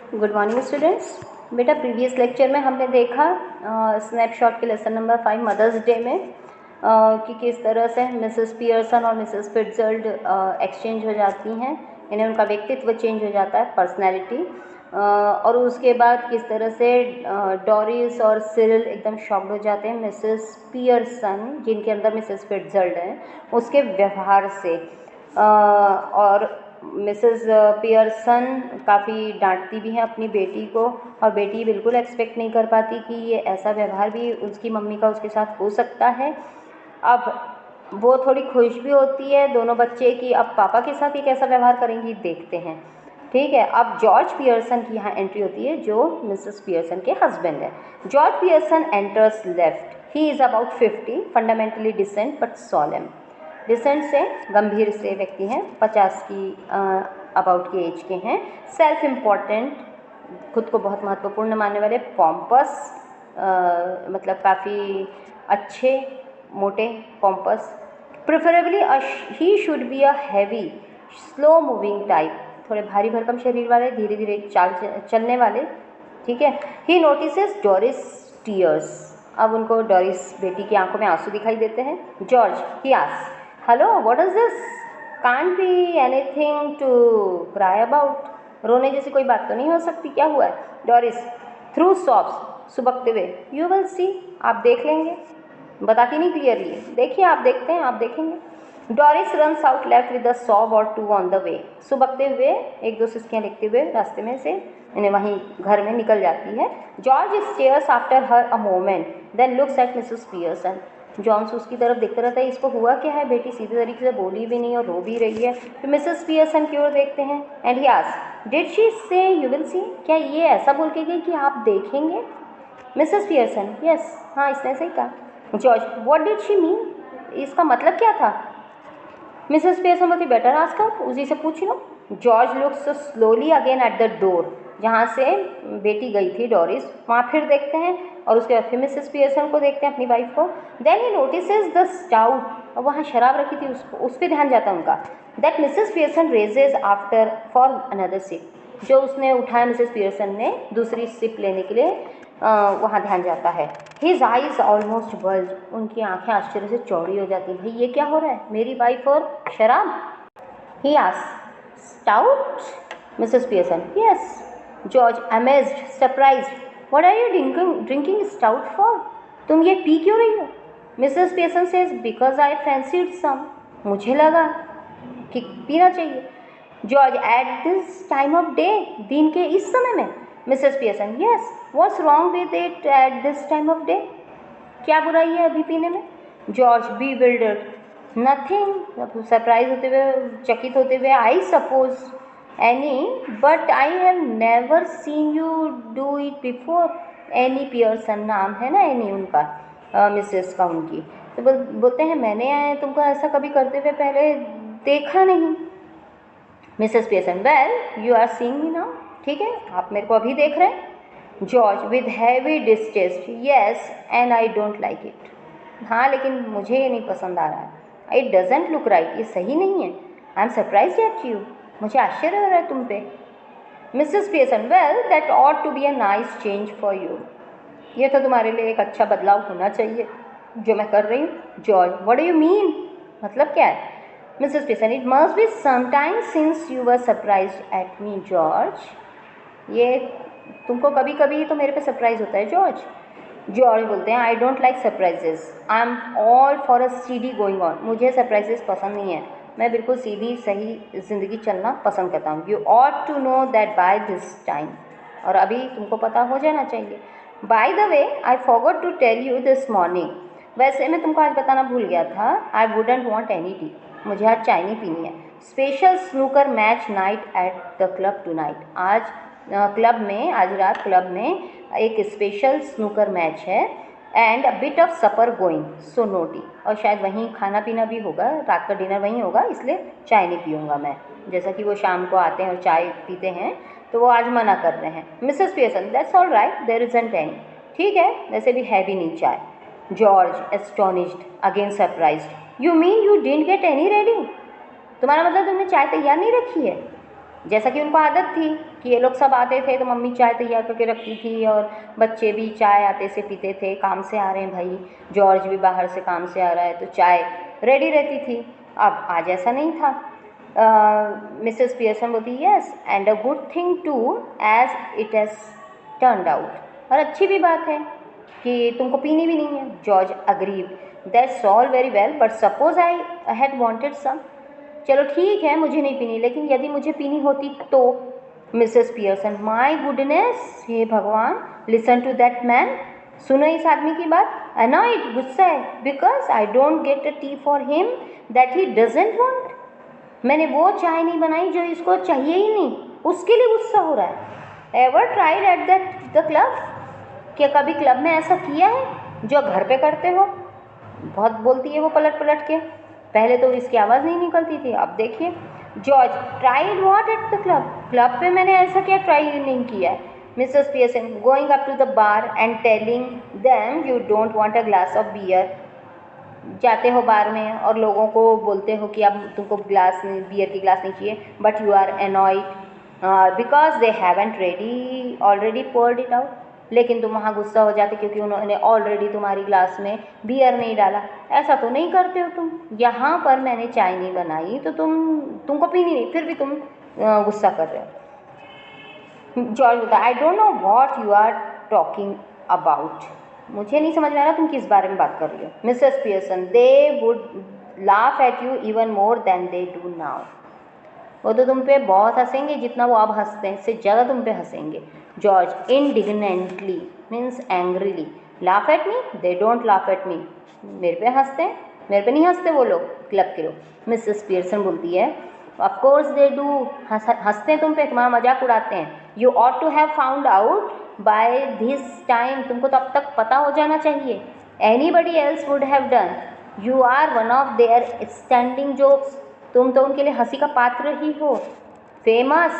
Good morning students. बेटा previous lecture में हमने देखा स्नैपशॉट के लेसन नंबर 5 मदर्स डे में कि किस तरह से मिसेस पियर्सन और मिसेस फिट्जर्ल्ड एक्सचेंज हो जाती हैं, इन्हें उनका व्यक्तित्व चेंज हो जाता है, पर्सनैलिटी, और उसके बाद किस तरह से डोरिस और सिरिल एकदम शॉक्ड हो जाते हैं मिसेस पियर्सन जिनके अंदर मिसेस फिट्जर्ल्ड हैं उसके व्यवहार से। और मिसेस पियर्सन काफ़ी डांटती भी हैं अपनी बेटी को, और बेटी बिल्कुल एक्सपेक्ट नहीं कर पाती कि ये ऐसा व्यवहार भी उसकी मम्मी का उसके साथ हो सकता है। अब वो थोड़ी खुश भी होती है दोनों बच्चे कि अब पापा के साथ ये कैसा व्यवहार करेंगी, देखते हैं। ठीक है, अब जॉर्ज पियर्सन की यहाँ एंट्री होती है जो मिसेस पियर्सन के हस्बैंड है। George Pearson enters left. He is about 50, fundamentally decent but solemn. Decent से गंभीर से व्यक्ति हैं, 50 की अबाउट के एज के हैं। सेल्फ इम्पॉर्टेंट, खुद को बहुत महत्वपूर्ण मानने वाले। पॉम्पस, मतलब काफ़ी अच्छे, मोटे, pompous. Preferably he should be a heavy slow moving type, थोड़े भारी भरकम शरीर वाले, धीरे धीरे चलने वाले। ठीक है। ही नोटिसेस डोरिस टीयर्स। अब उनको डोरिस बेटी की आंखों में आंसू दिखाई देते हैं। George he asks, hello what is this? Can't be anything to cry about. रोने जैसी कोई बात तो नहीं हो सकती, क्या हुआ है? डोरिस थ्रू सॉब्स, सुबकते हुए, यू विल सी, आप देख लेंगे। बताती नहीं क्लियरली, देखिए आप देखते हैं, आप देखेंगे। Doris runs out left with a sob और टू ऑन द वे। सुबकते हुए, एक दो सिसकियाँ लिखते हुए रास्ते में से इन्हें वहीं घर में निकल जाती है। George stares after her a moment then looks at Mrs Pearson. जॉन्स उसकी तरफ देखते रहता है, इसको हुआ क्या है, बेटी सीधे तरीके से बोली भी नहीं और रो भी रही है। फिर मिसेस पियर्सन की ओर देखते हैं and he asks, did she से यू विल सी? क्या ये ऐसा बोल के गई कि आप देखेंगे? मिसेस पियर्सन, यस, हाँ इसने सही कहा। George, what did she mean? इसका मतलब क्या था? मिसेस पियर्सन बोलती, बेटर आस्क हर, उसी से पूछ लो। George looks slowly again at the door, जहाँ से बेटी गई थी डोरिस, वहाँ फिर देखते हैं, और उसके बाद फिर मिसेस पियर्सन को देखते हैं, अपनी वाइफ को। Then he notices the stout, और वहाँ शराब रखी थी, उसको उस पर ध्यान जाता है उनका। That Mrs Pearson raises after for another sip, जो उसने उठाया मिसेस पियर्सन ने दूसरी सिप लेने के लिए, वहाँ ध्यान जाता है। हिज आइज ऑलमोस्ट बल्ज, उनकी आंखें आश्चर्य से चौड़ी हो जाती हैं। भाई ये क्या हो रहा है, मेरी वाइफ और शराब? He asked, stout? Mrs Pearson, yes. George amazed, surprised, what are you drinking stout for? तुम ये पी क्यों रही हो? Mrs Pearson says, because I fancied some, मुझे लगा कि पीना चाहिए। George, at this time of day, दिन के इस समय में? Mrs Pearson, yes. What's wrong with it at this time of day? क्या बुराई है अभी पीने में? जॉर्ज bewildered, नथिंग, सरप्राइज होते हुए, चकित होते हुए, I suppose any, but I have never seen you do it before. Any Pearson नाम है ना, एनी उनका, मिसेस का उनकी, तो बोलते हैं मैंने तुमको ऐसा कभी करते हुए पहले देखा नहीं। Mrs Pearson, well you are seeing me now, ठीक है आप मेरे को अभी देख रहे हैं। George with heavy distaste, yes and I don't like it, हाँ लेकिन मुझे ये नहीं पसंद आ रहा है। इट डजेंट लुक राइट, ये सही नहीं है। I am surprise at you, मुझे आश्चर्य हो रहा है तुम पे। Mrs Pearson, well that ought to be a nice change for you, ये तो तुम्हारे लिए एक अच्छा बदलाव होना चाहिए जो मैं कर रही हूँ। George, what do you mean, मतलब क्या है? Mrs Pearson, it must be sometime since you were surprised at me George, ये तुमको कभी कभी तो मेरे पे सरप्राइज होता है जॉर्ज। जॉर्ज बोलते हैं, आई don't like surprises, I am all for a steady going on, मुझे सरप्राइजेस पसंद नहीं है, मैं बिल्कुल सीधी सही ज़िंदगी चलना पसंद करता हूँ। You ought to know that by this time, और अभी तुमको पता हो जाना चाहिए। By the way I forgot to tell you this morning, वैसे मैं तुमको आज बताना भूल गया था, I wouldn't want any tea, मुझे आज चाय नहीं पीनी है। Special snooker match night at the club tonight, आज क्लब में, आज रात क्लब में एक स्पेशल स्नूकर मैच है, and a bit of supper going so no tea, और शायद वहीं खाना पीना भी होगा, रात का डिनर वहीं होगा, इसलिए चाय नहीं पीऊँगा मैं, जैसा कि वो शाम को आते हैं और चाय पीते हैं, तो वो आज मना कर रहे हैं। Mrs Pearson, that's all right, there isn't any, ठीक है वैसे भी है भी नहीं चाय। George astonished, again surprised, you mean you didn't get any ready, तुम्हारा मतलब तुमने चाय तैयार नहीं रखी है? जैसा कि उनको आदत थी कि ये लोग सब आते थे तो मम्मी चाय तैयार करके रखती थी और बच्चे भी चाय आते से पीते थे। काम से आ रहे हैं भाई, जॉर्ज भी बाहर से काम से आ रहा है तो चाय रेडी रहती थी। अब आज ऐसा नहीं था। मिसेस पियर्सन बोलती yes and a good thing too as it has turned out, और अच्छी भी बात है कि तुमको पीनी भी नहीं है। George agreed that's all very well but suppose I had wanted some, चलो ठीक है मुझे नहीं पीनी, लेकिन यदि मुझे पीनी होती तो। मिसेस पियर्सन माय गुडनेस, हे भगवान, लिसन टू दैट मैन, सुनो इस आदमी की बात। अनॉयड, गुस्सा है, because I don't get a T for him that he doesn't want, मैंने वो चाय नहीं बनाई जो इसको चाहिए ही नहीं, उसके लिए गुस्सा हो रहा है। Ever tried eight the club, क्या कभी क्लब में ऐसा किया है जो घर पे करते हो? बहुत बोलती है वो पलट पलट के, पहले तो इसकी आवाज़ नहीं निकलती थी, अब देखिए। George tried what at the club, club पे मैंने ऐसा क्या ट्राई नहीं किया है। Mrs Pearson going up to the bar and telling them you don't want a glass of beer, जाते हो बार में और लोगों को बोलते हो कि अब तुमको ग्लास बियर की ग्लास नहीं चाहिए, but you are annoyed because they haven't already poured it out, लेकिन तुम वहाँ गुस्सा हो जाते क्योंकि उन्होंने ऑलरेडी तुम्हारी ग्लास में बियर नहीं डाला। ऐसा तो नहीं करते हो तुम, यहाँ पर मैंने चाय नहीं बनाई तो तुमको पीनी नहीं, फिर भी तुम गुस्सा कर रहे हो। जॉर्ज बोलता I don't know what you are talking about, मुझे नहीं समझ में आ रहा तुम किस बारे में बात कर रही हो। Mrs Pearson they would laugh at you even more than they do now, वो तो तुम पे बहुत हंसेंगे जितना वो अब हंसते हैं, इससे ज़्यादा तुम पे हंसेंगे। George indignantly means angrily, laugh at me, they don't laugh at me, मेरे पे हंसते हैं, मेरे पे नहीं हंसते वो लोग, क्लब के लोग। मिसेस पियर्सन बोलती है ऑफ कोर्स दे डू, हंसते हैं तुम पे, तुम्हारा मजाक उड़ाते हैं। You ought to have found out by this time, तुमको तो अब तक पता हो जाना चाहिए। Anybody else would have done, you are one of their standing jokes, तुम तो उनके लिए हंसी का पात्र ही हो। Famous,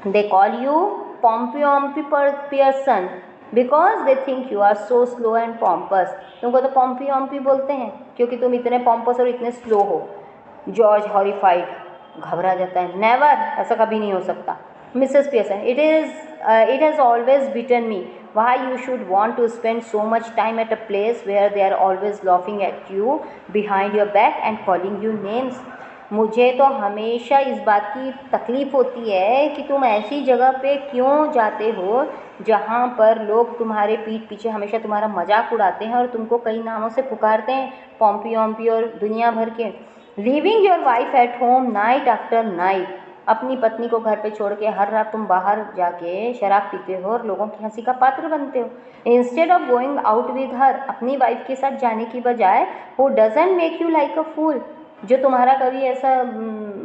they call you Pompey Pearson because they think you are so slow and pompous, तुमको तो पॉम्पी बोलते हैं क्योंकि तुम इतने पॉम्पस और इतने स्लो हो। जॉर्ज हॉरिफाइड, घबरा जाता है, नेवर, ऐसा कभी नहीं हो सकता। Mrs Pearson it has always beaten me why you should want to spend so much time at a place where they are always laughing at you behind your back and calling you names, मुझे तो हमेशा इस बात की तकलीफ़ होती है कि तुम ऐसी जगह पे क्यों जाते हो जहाँ पर लोग तुम्हारे पीठ पीछे हमेशा तुम्हारा मजाक उड़ाते हैं और तुमको कई नामों से पुकारते हैं, पॉम्पी ऑम्पी और दुनिया भर के। Leaving your wife at home night after night, अपनी पत्नी को घर पे छोड़ के हर रात तुम बाहर जाके शराब पीते हो और लोगों की हंसी का पात्र बनते हो। Instead of going out with her, अपनी वाइफ के साथ जाने की बजाय वो doesn't make you like a fool, जो तुम्हारा कभी ऐसा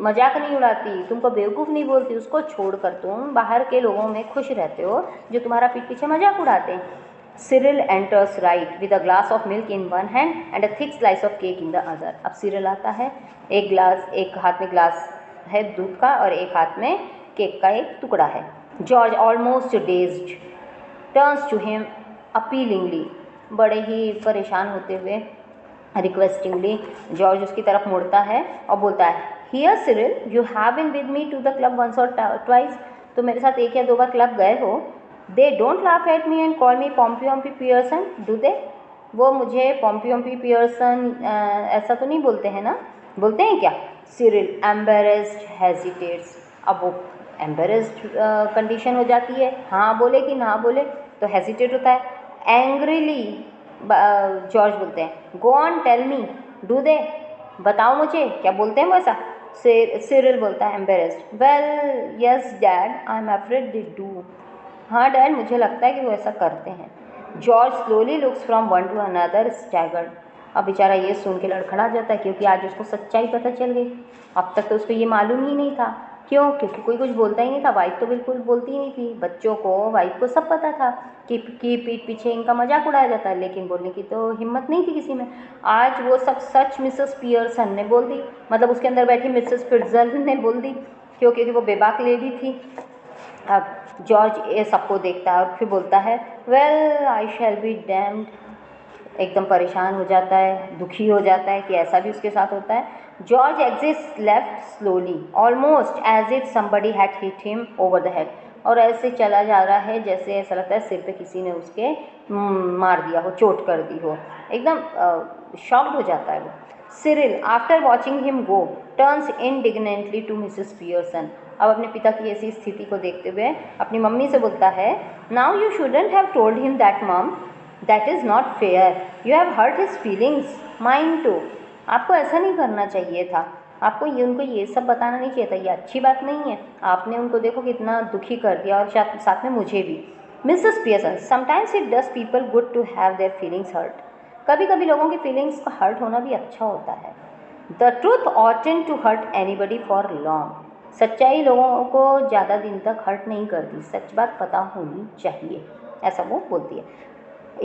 मजाक नहीं उड़ाती, तुमको बेवकूफ़ नहीं बोलती, उसको छोड़कर तुम बाहर के लोगों में खुश रहते हो जो तुम्हारा पीठ पीछे मजाक उड़ाते हैं। Cyril enters right with a glass of milk in one hand and a thick slice of cake in the other. अब सिरिल आता है, एक हाथ में ग्लास है दूध का और एक हाथ में केक का एक टुकड़ा है। George almost dazed turns to him appealingly, बड़े ही परेशान होते हुए रिक्वेस्टिंगली जॉर्ज उसकी तरफ मुड़ता है और बोलता है here Cyril you have been with me to the club once or twice, तो मेरे साथ एक या दो बार क्लब गए हो। They don't laugh at me and call me Pompey Pearson do they, वो मुझे पॉम्पी पियर्सन ऐसा तो नहीं बोलते हैं ना, बोलते हैं क्या? सिरिल एम्बेरेस्ड हेजिटेट्स, अब वो एम्बेरेस्ड कंडीशन हो जाती है, हाँ बोले कि ना बोले, तो हेजिटेट होता है। एंग्रीली जॉर्ज बोलते हैं go on tell me do they, बताओ मुझे क्या बोलते हैं वो ऐसा। सिरिल बोलता है embarrassed well yes dad I am afraid they do, हाँ डैड मुझे लगता है कि वो ऐसा करते हैं। George slowly looks from one two another staggered, अब बेचारा ये सुन के लड़खड़ा जाता है क्योंकि आज उसको सच्चाई पता चल गई, अब तक तो उसको ये मालूम ही नहीं था। क्यों? क्योंकि कोई कुछ बोलता ही नहीं था, वाइफ तो बिल्कुल बोलती ही नहीं थी, बच्चों को वाइफ को सब पता था कि पीठ पीछे इनका मजाक उड़ाया जाता है, लेकिन बोलने की तो हिम्मत नहीं थी किसी में। आज वो सब सच मिसेस पियर्सन ने बोल दी, मतलब उसके अंदर बैठी मिसेस फिट्जल ने बोल दी, क्योंकि वो बेबाक लेडी थी। अब जॉर्ज ये सबको देखता है और फिर बोलता है well I shall be damned, एकदम परेशान हो जाता है, दुखी हो जाता है कि ऐसा भी उसके साथ होता है। George exits left slowly almost as if somebody had hit him over the head, और ऐसे चला जा रहा है जैसे ऐसा लगता है सिर पे किसी ने उसके मार दिया हो, चोट कर दी हो, एकदम शॉक्ड हो जाता है वो। Cyril after watching him go turns indignantly to Mrs Pearson, अब अपने पिता की ऐसी स्थिति को देखते हुए अपनी मम्मी से बोलता है, now you shouldn't have told him that mum, that is not fair, you have hurt his feelings, mine too. आपको ऐसा नहीं करना चाहिए था, आपको ये उनको ये सब बताना नहीं चाहिए था, ये अच्छी बात नहीं है, आपने उनको देखो कितना दुखी कर दिया, और साथ में मुझे भी। Mrs Pearson, sometimes it does people good to have their feelings hurt, कभी कभी लोगों की फीलिंग्स का हर्ट होना भी अच्छा होता है। The truth oughtn't to hurt anybody for long, सच्चाई लोगों को ज़्यादा दिन तक हर्ट नहीं करती, सच बात पता होनी चाहिए, ऐसा वो बोलती है।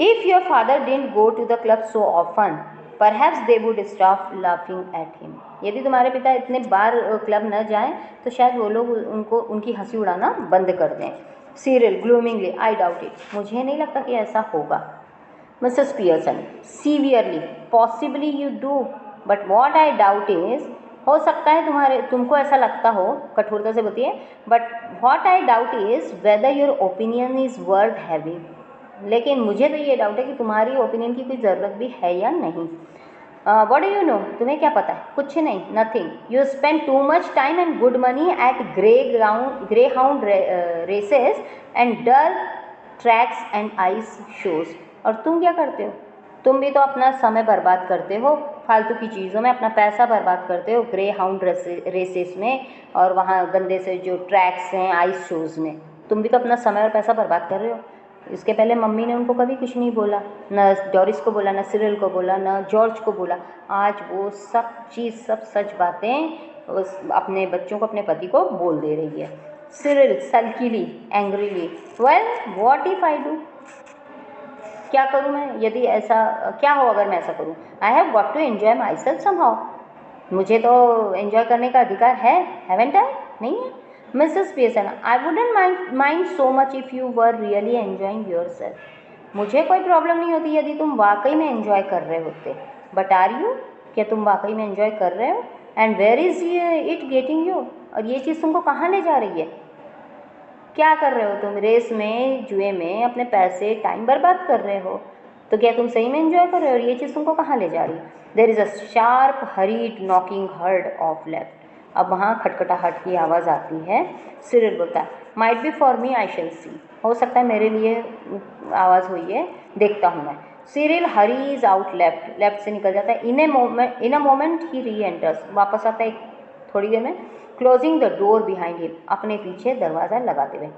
If your father didn't go to the club so often perhaps they would stop laughing at him, यदि तुम्हारे पिता इतने बार क्लब न जाएं तो शायद वो लोग उनकी हंसी उड़ाना बंद कर दें। सीरियल ग्लूमिंगली, आई डाउट इट, मुझे नहीं लगता कि ऐसा होगा। Mrs Pearson severely, possibly you do, but what I doubt is, हो सकता है तुमको ऐसा लगता हो, कठोरता से बोलती है, but what I doubt is whether your opinion is worth having, लेकिन मुझे तो ये डाउट है कि तुम्हारी ओपिनियन की कोई ज़रूरत भी है या नहीं। व्हाट डू यू नो, तुम्हें क्या पता है, कुछ नहीं, nothing, you spend too much time and good money at greyhound races and dull tracks and ice shows, और तुम क्या करते हो, तुम भी तो अपना समय बर्बाद करते हो फालतू की चीज़ों में, अपना पैसा बर्बाद करते हो ग्रे हाउंड रेसेस में, और वहाँ गंदे से जो ट्रैक्स हैं आइस शोज़ में, तुम भी तो अपना समय और पैसा बर्बाद कर रहे हो। इसके पहले मम्मी ने उनको कभी कुछ नहीं बोला, न डोरिस को बोला, न सिरिल को बोला, न जॉर्ज को बोला, आज वो सब चीज़, सब सच बातें अपने बच्चों को, अपने पति को बोल दे रही है। Cyril sulkily, angrily, well what if I do, क्या करूँ मैं, यदि ऐसा, क्या हो अगर मैं ऐसा करूँ, I have got to enjoy myself somehow, मुझे तो एन्जॉय करने का अधिकार है, हैवेंट आई, नहीं है। Mrs Pearson, I wouldn't mind so much if you were really enjoying your self, मुझे कोई प्रॉब्लम नहीं होती यदि तुम वाकई में एन्जॉय कर रहे होते, बट आर यू, क्या तुम वाकई में एन्जॉय कर रहे हो, and where is it getting you, और ये चीज़ तुमको कहाँ ले जा रही है, क्या कर रहे हो तुम, रेस में, जुए में अपने पैसे टाइम बर्बाद कर रहे हो, तो क्या तुम सही में एंजॉय कर रहे हो, और ये चीज़ तुमको कहाँ ले जा रही है। There is a sharp hurried knocking heard off left, अब वहाँ खटखटाहट की आवाज़ आती है। सिरिल बोलता है, might be for me, I shall see, हो सकता है मेरे लिए आवाज़ हुई है, देखता हूँ मैं। Cyril hurries out left, left से निकल जाता है। इन अ मोमेंट ही री एंटर्स, वापस आता है थोड़ी देर में, closing the door behind him, अपने पीछे दरवाज़ा लगाते हुए।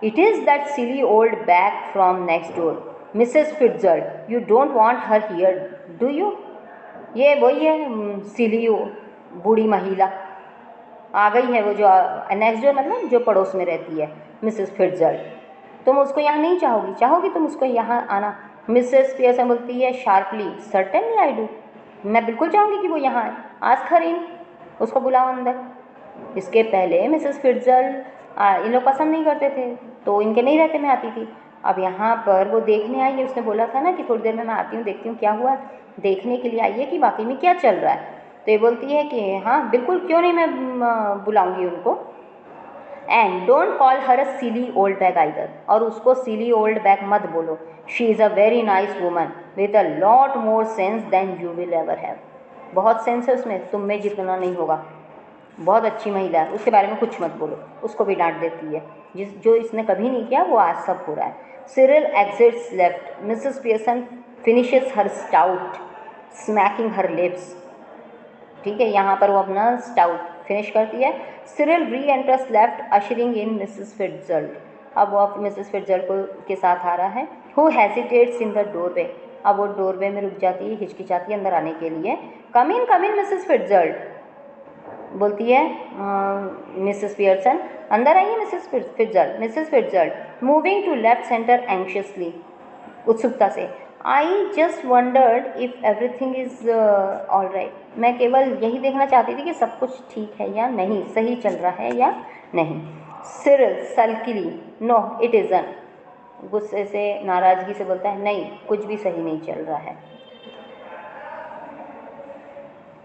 It is that silly old bag from next door, Mrs Fitzgerald, you don't want her here do you, ये वही है सिली बूढ़ी महिला आ गई है, वो जो नेक्स्ट डोर मतलब जो पड़ोस में रहती है, मिसेस फिट्जर्ड, तुम उसको यहाँ नहीं चाहोगी, चाहोगी तुम उसको यहाँ आना। मिसेस पियर्सन बोलती है शार्पली, सर्टेनली आई डू, मैं बिल्कुल चाहूँगी कि वो यहाँ आए, आस्क हर इन, उसको बुलाओ अंदर। इसके पहले मिसेस फिट्जर्ड इन लोग पसंद नहीं करते थे, तो इनके नहीं रहते मैं आती थी, अब यहाँ पर वो देखने आई है, उसने बोला था ना कि थोड़ी देर में मैं आती हूँ, देखती हूँ क्या हुआ, देखने के लिए आई है कि वाकई में क्या चल रहा है, तो ये बोलती है कि हाँ बिल्कुल, क्यों नहीं, मैं बुलाऊँगी उनको। And don't call her a silly old bag either, और उसको सिली ओल्ड बैग मत बोलो, she is a very nice woman with a lot more sense than you will ever have, बहुत सेंस है उसमें, तुम में जितना नहीं होगा, बहुत अच्छी महिला है, उसके बारे में कुछ मत बोलो, उसको भी डांट देती है, जो इसने कभी नहीं किया वो आज सब हो रहा है। Cyril exits left, Mrs Pearson finishes her stout smacking her lips, ठीक है, यहाँ पर वो अपना स्टाउट फिनिश करती है। सिरिल री enters left ushering in Mrs फिट्जर्ड, अब वो मिसेस फिट्जर्ड के साथ आ रहा है। Who hesitates in the doorway, अब वो डोरवे में रुक जाती है, हिचकिचाती है अंदर आने के लिए। कम इन मिसेस फिट्जर्ड, बोलती है मिसेस पियर्सन, अंदर आइए Mrs Fitzgerald. Mrs Fitzgerald moving to left centre anxiously, उत्सुकता से, I just wondered if everything is all right, मैं केवल यही देखना चाहती थी कि सब कुछ ठीक है या नहीं, सही चल रहा है या नहीं। सिरिल सल्कीली, नो इट इज़न, गुस्से से, नाराज़गी से बोलता है, नहीं कुछ भी सही नहीं चल रहा है।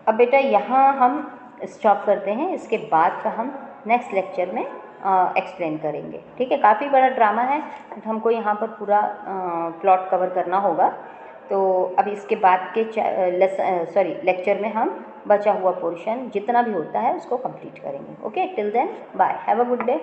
अब बेटा यहाँ हम स्टॉप करते हैं, इसके बाद का हम नेक्स्ट लेक्चर में एक्सप्लेन करेंगे, ठीक है। काफ़ी बड़ा ड्रामा है, हमको यहाँ पर पूरा प्लॉट कवर करना होगा। तो अब इसके बाद के लेक्चर में हम बचा हुआ पोर्शन जितना भी होता है उसको कंप्लीट करेंगे। Okay, till then bye, have a good day.